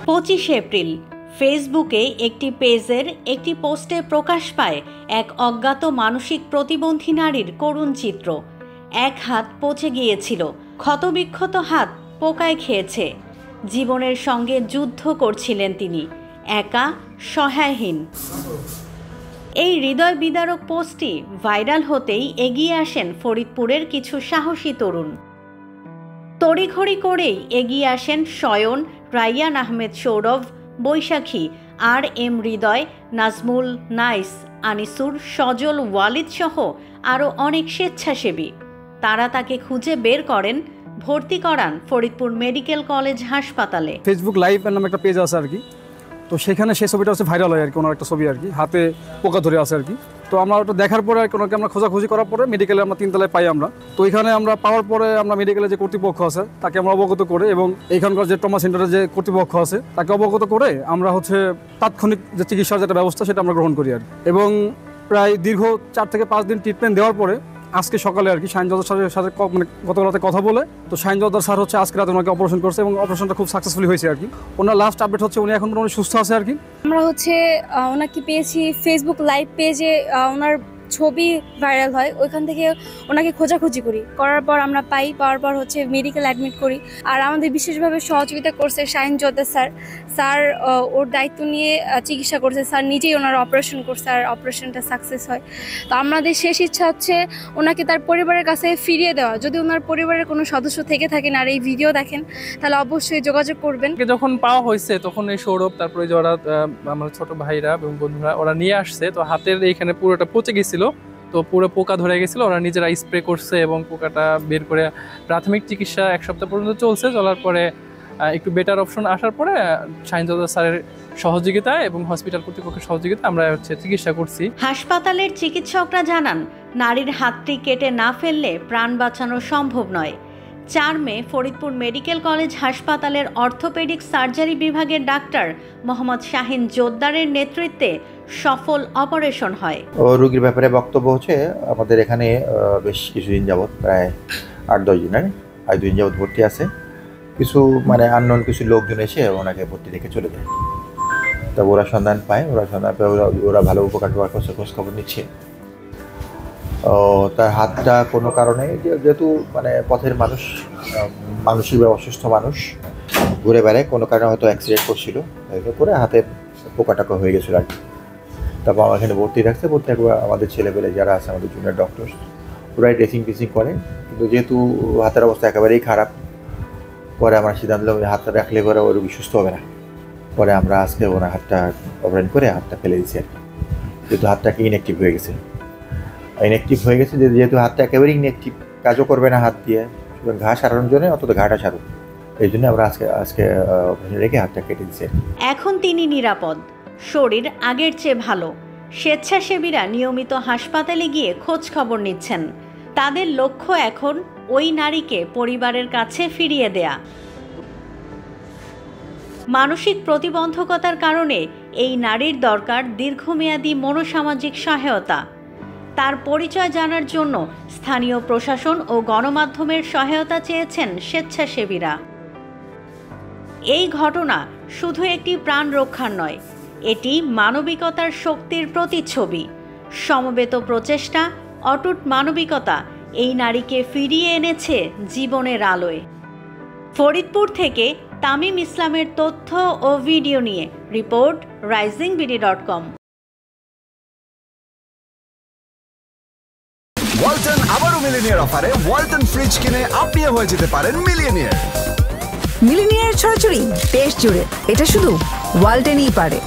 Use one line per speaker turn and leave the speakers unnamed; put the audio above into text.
পঁচিশে এপ্রিল ফেসবুকে একটি পেজের একটি পোস্টে প্রকাশ পায় এক অজ্ঞাত মানসিক প্রতিবন্ধী নারীর করুণ চিত্র। এক হাত পচে গিয়েছিল, ক্ষতবিক্ষত হাত পোকায় খেয়েছে। জীবনের সঙ্গে যুদ্ধ করছিলেন তিনি, একা, সহায়হীন। এই হৃদয় বিদারক পোস্টটি ভাইরাল হতেই এগিয়ে আসেন ফরিদপুরের কিছু সাহসী তরুণ। তড়িঘড়ি করেই এগিয়ে আসেন শয়ন, রাইয়ান আহমেদ সৌরভ, বৈশাখী, আর এম হৃদয়, নাজমুল, নাইস, আনিসুর, সজল, ওয়ালিদ সহ আরও অনেক স্বেচ্ছাসেবী। তারা তাকে খুঁজে বের করেন, ভর্তি করান ফরিদপুর মেডিকেল কলেজ হাসপাতালে।
ফেসবুক লাইভ নামে একটা পেজ আছে আর কি, তো সেখানে সেই ছবিটা হচ্ছে ভাইরাল হয় আর কি, ওনার একটা ছবি আর কি, হাতে পোকা ধরে আছে আর কি। তো আমরা ওটা দেখার পরে আর কি ওনাকে আমরা খোঁজাখুঁজি করার পরে মেডিকেলে আমরা 3 তলায় পাই আমরা। তো এখানে আমরা পাওয়ার পরে আমরা মেডিকেলে যে কর্তৃপক্ষ আছে তাকে আমরা অবগত করে এবং এইখানকার যে ট্রমা সেন্টারের যে কর্তৃপক্ষ আছে তাকে অবগত করে আমরা হচ্ছে তাৎক্ষণিক যে চিকিৎসার যেটা ব্যবস্থা সেটা আমরা গ্রহণ করি আর কি। এবং প্রায় দীর্ঘ 4 থেকে 5 দিন ট্রিটমেন্ট দেওয়ার পরে আজকে সকালে আর কি শাহিন জর্দার স্যারের সাথে মানে গতকাল রাতে কথা বলে, তো শাহিন জর্দার স্যার হচ্ছে আজকে রাতে ওনাকে অপারেশন করছে এবং অপারেশনটা খুব সাকসেসফুলি হয়েছে আর কি। ওনার লাস্ট আপডেট হচ্ছে উনি এখন মোটামুটি সুস্থ আছে আর কি।
আমরা হচ্ছে ওনাকে পেয়েছি ফেসবুক লাইভ পেজে, ওনার ছবি ভাইরাল হয়, ওইখান থেকে ওনাকে খোঁজাখুঁজি করার পর আমরা পাওয়ার পর হচ্ছে মেডিকেল অ্যাডমিট করি। আর আমাদের বিশেষভাবে সহযোগিতা করছে শাহিন জর্দার স্যার ওর দায়িত্ব নিয়ে চিকিৎসা করছে, স্যার নিজেই ওনার অপারেশন করছে আর অপারেশনটা সাকসেস হয়। তো আমাদের শেষ ইচ্ছা হচ্ছে ওনাকে তার পরিবারের কাছে ফিরিয়ে দেওয়া। যদি ওনার পরিবারের কোনো সদস্য থেকে থাকেন আর এই ভিডিও দেখেন তাহলে অবশ্যই যোগাযোগ করবেন।
যখন পাওয়া হয়েছে তখন এই সৌরভ, তারপরে যারা আমার ছোট ভাইরা এবং বন্ধুরা ওরা নিয়ে আসছে, তো হাতের এইখানে পুরোটা পচে গেছিল, তো পুরো পোকা ধরে গেছিলো। ওরা নিজেরা স্প্রে করছে এবং পোকাটা বের করে প্রাথমিক চিকিৎসা 1 সপ্তাহ পর্যন্ত চলার পরে একটু বেটার অপশন আসার পরে শাহিন জর্দার স্যারের সহযোগিতায় এবং হসপিটাল কর্তৃপক্ষের সহযোগিতায় আমরা হচ্ছে চিকিৎসা করছি।
হাসপাতালের চিকিৎসকরা জানান, নারীর হাতটি কেটে না ফেললে প্রাণ বাঁচানো সম্ভব নয়। 4 মে ফরিদপুর মেডিকেল কলেজ হাসপাতালের অর্থোপেডিক সার্জারি বিভাগের ডাক্তার মোহাম্মদ শাহিন জোদ্দারের নেতৃত্বে সফল অপারেশন হয়।
রোগীর ব্যাপারে বক্তব্য হচ্ছে আমাদের এখানে বেশ কিছুদিন যাবৎ, প্রায় 8-10 দিনের 2 দিন যাবৎ ভর্তি আছে। কিছু মানে আননোন কিছু লোকজন এসে ওনাকে ভর্তি রেখে চলে যায়। তা ওরা সন্ধান পায়, ওরা ভালো উপকার করছে, খোঁজ খবর নিচ্ছে। তার হাতটা কোনো কারণে, যেহেতু মানে পথের মানুষ, মানসিকভাবে অসুস্থ মানুষ, ঘুরে বেড়ায়, কোনো কারণে হয়তো অ্যাক্সিডেন্ট করছিল, করে হাতের পোকাটাকা হয়ে গেছিলো আর কি। তারপর আমার এখানে ভর্তি রাখছে। আমাদের ছেলেপেলে যারা আছে, আমাদের জুনিয়র ডক্টর, ওরাই ড্রেসিং করে। কিন্তু যেহেতু হাতের অবস্থা একেবারেই খারাপ, পরে আমরা সিদ্ধান্ত হাতটা রাখলে পরে ওর রোগী সুস্থ হবে না। পরে আমরা আজকে ওনার হাতটা অপারেশন করে হাতটা ফেলে দিচ্ছি আর কি। যেহেতু হাতটাকে ইনঅ্যাক্টিভ হয়ে গেছে, যেহেতু হাতটা একেবারেই ইনঅ্যাক্টিভ, কাজও করবে না হাত দিয়ে, ঘা সারানোর জন্য অন্তত ঘাটা সারুক, এই জন্য আমরা আজকে রেখে হাতটা কেটে দিচ্ছি।
এখন তিনি নিরাপদ, শরীর আগের চেয়ে ভালো। স্বেচ্ছাসেবীরা নিয়মিত হাসপাতালে গিয়ে খোঁজ খবর নিচ্ছেন। তাদের লক্ষ্য এখন ওই নারীকে পরিবারের কাছে ফিরিয়ে দেয়া। মানসিক প্রতিবন্ধকতার কারণে এই নারীর দরকার দীর্ঘমেয়াদী মনোসামাজিক সহায়তা। তার পরিচয় জানার জন্য স্থানীয় প্রশাসন ও গণমাধ্যমের সহায়তা চেয়েছেন স্বেচ্ছাসেবীরা। এই ঘটনা শুধু একটি প্রাণ রক্ষার নয়, এটি মানবিকতার শক্তির প্রতিচ্ছবি। সমবেত প্রচেষ্টা, অটুট মানবিকতা এই নারীকে ফিরিয়ে এনেছে জীবনের আলোয়। ফরিদপুর থেকে তামিম ইসলামের তথ্য ও ভিডিও নিয়ে রিপোর্ট risingBD.com।
ওয়ালটন আবারও মিলিনিয়ার অফারে ওয়ালটন ফ্রিজ কিনে আপনিও হয়ে যেতে পারেন মিলিয়নিয়ার।
মিলিনিয়ার ছড়াছড়ি দেশ জুড়ে, এটা শুধু ওয়ালটনই পারে।